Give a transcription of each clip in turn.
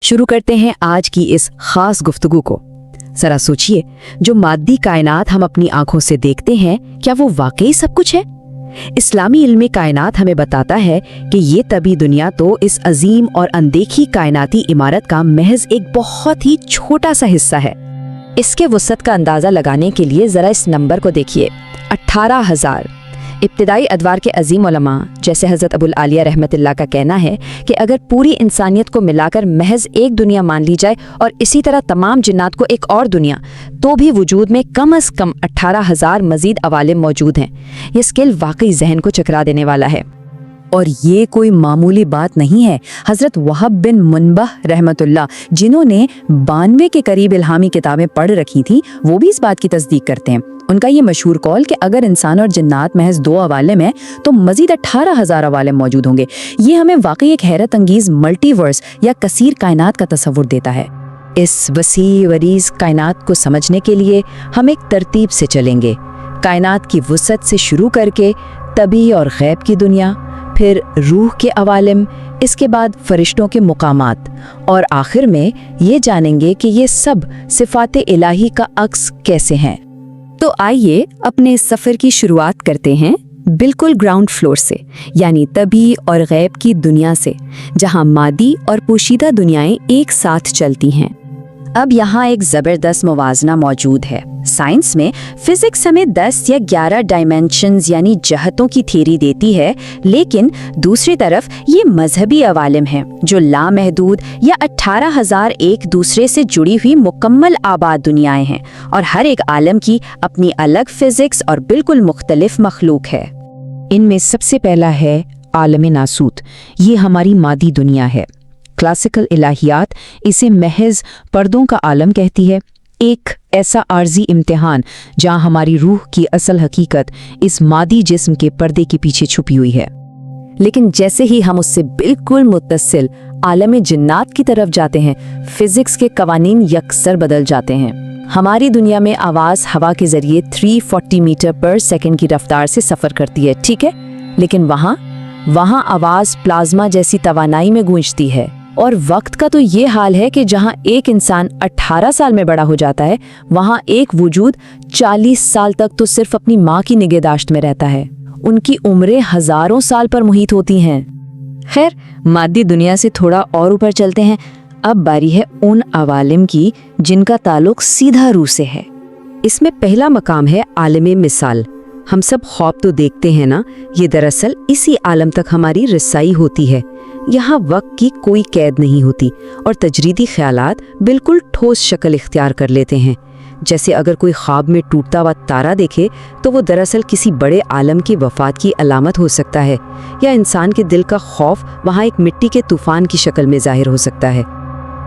शुरू करते हैं आज की इस खास गुफ्तगू को। जरा सोचिए, जो मादी कायनात हम अपनी आंखों से देखते हैं, क्या वो वाकई सब कुछ है? इस्लामी इल्म कायनात हमें बताता है कि ये तभी दुनिया तो इस अजीम और अनदेखी कायनाती इमारत का महज एक बहुत ही छोटा सा हिस्सा है। इसके वसअत का अंदाज़ा लगाने के लिए ज़रा इस नंबर को देखिए, 18,000। इब्तिदाई अदवार के अजीम उलमा जैसे हज़रत अबुल आलिया रहमतुल्लाह का कहना है कि अगर पूरी इंसानियत को मिलाकर महज एक दुनिया मान ली जाए और इसी तरह तमाम जिन्नात को एक और दुनिया, तो भी वजूद में कम अज़ कम 18,000 मज़ीद अवालिम मौजूद हैं। ये स्केल वाकई जहन को चकरा देने वाला है। और ये कोई मामूली बात नहीं है। हज़रत वहाब बिन मुनब्बह रहमतुल्लाह, जिन्होंने 92 के करीब इल्हामी किताबें पढ़ रखी थी, वो भी इस बात की तस्दीक करते हैं। उनका ये मशहूर कौल कि अगर इंसान और जिन्नात महज 2 अवालिम हैं तो मज़ीद 18,000 अवालिम मौजूद होंगे। ये हमें वाकई एक हैरत अंगीज़ मल्टीवर्स या कसीर कायनात का तसव्वुर देता है। इस वसी वरीज़ कायनात को समझने के लिए हम एक तरतीब से चलेंगे। कायनात की वसअत से शुरू करके तबी और गैब की दुनिया, फिर रूह के अवालिम, इसके बाद फरिश्तों के मुकामात, और आखिर में ये जानेंगे कि ये सब सिफ़ात इलाही का अक्स कैसे हैं। तो आइए अपने सफ़र की शुरुआत करते हैं बिल्कुल ग्राउंड फ्लोर से, यानी तबी और गैब की दुनिया से, जहां मादी और पोशीदा दुनियाएं एक साथ चलती हैं। अब यहाँ एक ज़बरदस्त मुवाजना मौजूद है। साइंस में फिजिक्स हमें 10 या 11 डायमेंशंस यानी जहतों की थ्योरी देती है, लेकिन दूसरी तरफ ये मजहबी अवालिम हैं जो लामहदूद या 18,000 एक दूसरे से जुड़ी हुई मुकम्मल आबाद दुनियाएं हैं, और हर एक आलम की अपनी अलग फिजिक्स और बिल्कुल मुख्तलिफ मखलूक है। इनमें सबसे पहला है आलम नासूत। ये हमारी मादी दुनिया है। क्लासिकल इलाहियात इसे महज पर्दों का आलम कहती है, एक ऐसा आर्जी इम्तिहान जहां हमारी रूह की असल हकीकत इस मादी जिस्म के पर्दे के पीछे छुपी हुई है। लेकिन जैसे ही हम उससे बिल्कुल मुत्तसिल आलम जिन्नात की तरफ जाते हैं, फिजिक्स के कवानीन यकसर बदल जाते हैं। हमारी दुनिया में आवाज़ हवा के जरिए 340 मीटर पर सेकंड की रफ्तार से सफ़र करती है, ठीक है, लेकिन वहाँ आवाज़ प्लाज्मा जैसी तवानाई में गूंजती है। और वक्त का तो ये हाल है कि जहाँ एक इंसान 18 साल में बड़ा हो जाता है, वहाँ एक वजूद 40 साल तक तो सिर्फ अपनी माँ की निगहदाश्त में रहता है। उनकी उम्रें हजारों साल पर मुहित होती हैं। खैर, मादी दुनिया से थोड़ा और ऊपर चलते हैं। अब बारी है उन अवालिम की जिनका ताल्लुक सीधा रूह से है। इसमें पहला मकाम है आलम मिसाल। हम सब ख्वाब तो देखते हैं ना, ये दरअसल इसी आलम तक हमारी रसाई होती है। यहाँ वक्त की कोई कैद नहीं होती और तजरीदी ख्यालात बिल्कुल ठोस शक्ल इख्तियार कर लेते हैं। जैसे अगर कोई ख्वाब में टूटता हुआ तारा देखे तो वो दरअसल किसी बड़े आलम की वफात की अलामत हो सकता है, या इंसान के दिल का खौफ वहाँ एक मिट्टी के तूफान की शक्ल में जाहिर हो सकता है।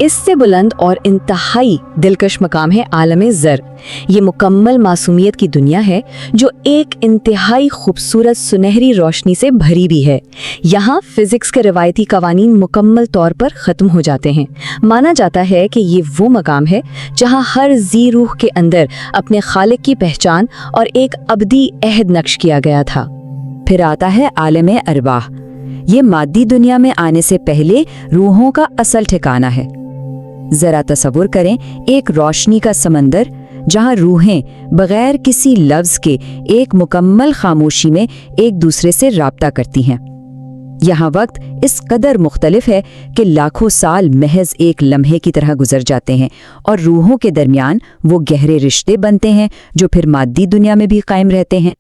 इससे बुलंद और इंतहाई दिलकश मकाम है आलम ज़र। ये मुकम्मल मासूमियत की दुनिया है जो एक इंतहाई खूबसूरत सुनहरी रोशनी से भरी भी है। यहाँ फिजिक्स के रवायती कवानीन मुकम्मल तौर पर ख़त्म हो जाते हैं। माना जाता है कि ये वो मकाम है जहाँ हर जी रूह के अंदर अपने खालिक की पहचान और एक अबदी अहद नक्श किया गया था। फिर आता है आलम अरवाह। ये मादी दुनिया में आने से पहले रूहों का असल ठिकाना है। जरा तसव्वुर करें एक रोशनी का समंदर जहां रूहें बगैर किसी लफ्ज के एक मुकम्मल खामोशी में एक दूसरे से राब्ता करती हैं। यहाँ वक्त इस कदर मुख्तलिफ है कि लाखों साल महज एक लम्हे की तरह गुजर जाते हैं, और रूहों के दरमियान वो गहरे रिश्ते बनते हैं जो फिर मादी दुनिया में भी कायम रहते हैं।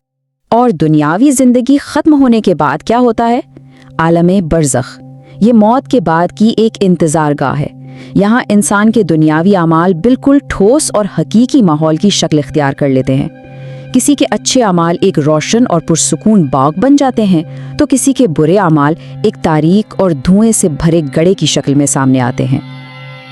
और दुनियावी जिंदगी खत्म होने के बाद क्या होता है? आलम बरज़ख। ये मौत के बाद की एक इंतजार गाह है। यहाँ इंसान के दुनियावी अमाल बिल्कुल ठोस और हकीकी माहौल की शक्ल इख्तियार कर लेते हैं। किसी के अच्छे अमाल एक रोशन और पुरसुकून बाग बन जाते हैं, तो किसी के बुरे अमाल एक तारीक और धुएं से भरे गड़े की शक्ल में सामने आते हैं।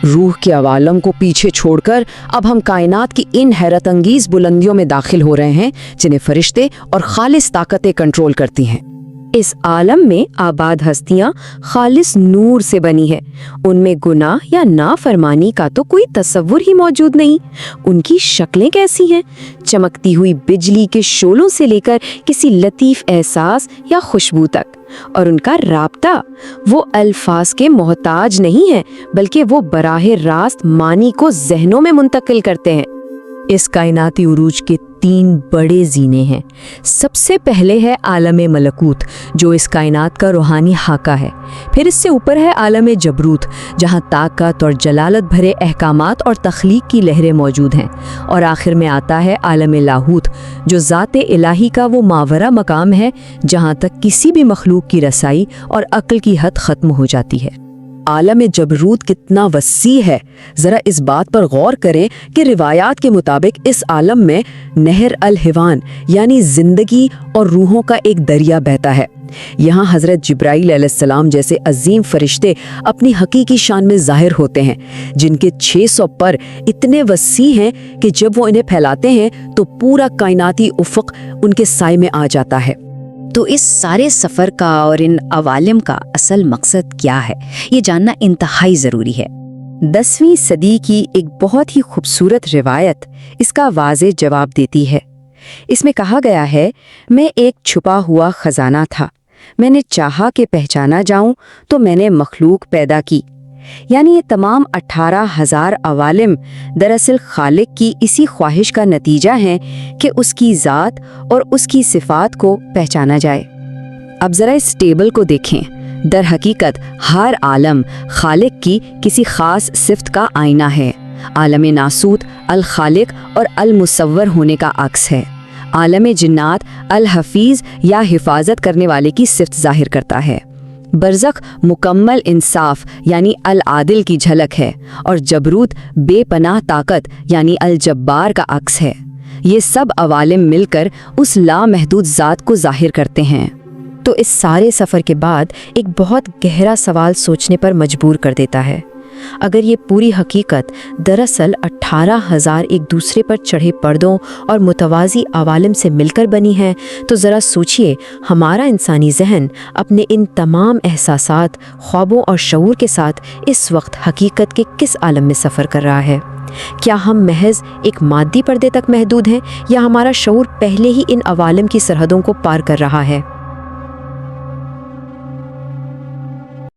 रूह के अवालम को पीछे छोड़कर अब हम कायनात की इन हैरत अंगीज बुलंदियों में दाखिल हो रहे हैं जिन्हें फरिश्ते और खालिस ताकतें कंट्रोल करती हैं। इस आलम में आबाद हस्तियां खालिस नूर से बनी है। उनमें गुनाह या नाफरमानी का तो कोई तसव्वुर ही मौजूद नहीं। उनकी शक्लें कैसी हैं? चमकती हुई बिजली के शोलों से लेकर किसी लतीफ एहसास या खुशबू तक। اور ان کا رابطہ وہ الفاظ کے محتاج نہیں ہے، بلکہ وہ براہ راست معنی کو ذہنوں میں منتقل کرتے ہیں۔ اس کائناتی عروج کے 3 بڑے زینے ہیں۔ سب سے پہلے ہے عالم ملکوت، جو اس کائنات کا روحانی خاکہ ہے۔ پھر اس سے اوپر ہے عالم جبروت، جہاں طاقت اور جلالت بھرے احکامات اور تخلیق کی لہریں موجود ہیں۔ اور آخر میں آتا ہے عالم لاہوت، جو ذات الہی کا وہ ماورا مقام ہے جہاں تک کسی بھی مخلوق کی رسائی اور عقل کی حد ختم ہو جاتی ہے۔ عالم جبروت کتنا وسیع ہے، ذرا اس بات پر غور کریں کہ روایات کے مطابق اس عالم میں نہر الحیوان یعنی زندگی اور روحوں کا ایک دریا بہتا ہے۔ یہاں حضرت جبرائیل علیہ السلام جیسے عظیم فرشتے اپنی حقیقی شان میں ظاہر ہوتے ہیں، جن کے 600 پر اتنے وسیع ہیں کہ جب وہ انہیں پھیلاتے ہیں تو پورا کائناتی افق ان کے سائے میں آ جاتا ہے۔ تو اس سارے سفر کا اور ان عوالم کا اصل مقصد کیا ہے، یہ جاننا انتہائی ضروری ہے۔ 10ویں صدی کی ایک بہت ہی خوبصورت روایت اس کا واضح جواب دیتی ہے۔ اس میں کہا گیا ہے، میں ایک چھپا ہوا خزانہ تھا، میں نے چاہا کہ پہچانا جاؤں تو میں نے مخلوق پیدا کی۔ یعنی یہ تمام 18,000 عوالم دراصل خالق کی اسی خواہش کا نتیجہ ہیں کہ اس کی ذات اور اس کی صفات کو پہچانا جائے۔ اب ذرا اس ٹیبل کو دیکھیں۔ در حقیقت ہر عالم خالق کی کسی خاص صفت کا آئینہ ہے۔ عالم ناسوت الخالق اور المصور ہونے کا عکس ہے۔ عالم جنات الحفیظ یا حفاظت کرنے والے کی صفت ظاہر کرتا ہے۔ برزخ مکمل انصاف یعنی العادل کی جھلک ہے، اور جبروت بے پناہ طاقت یعنی الجبار کا عکس ہے۔ یہ سب عوالم مل کر اس لامحدود ذات کو ظاہر کرتے ہیں۔ تو اس سارے سفر کے بعد ایک بہت گہرا سوال سوچنے پر مجبور کر دیتا ہے۔ اگر یہ پوری حقیقت دراصل 18,000 ایک دوسرے پر چڑھے پردوں اور متوازی عوالم سے مل کر بنی ہے، تو ذرا سوچئے ہمارا انسانی ذہن اپنے ان تمام احساسات، خوابوں اور شعور کے ساتھ اس وقت حقیقت کے کس عالم میں سفر کر رہا ہے؟ کیا ہم محض ایک مادی پردے تک محدود ہیں، یا ہمارا شعور پہلے ہی ان عوالم کی سرحدوں کو پار کر رہا ہے؟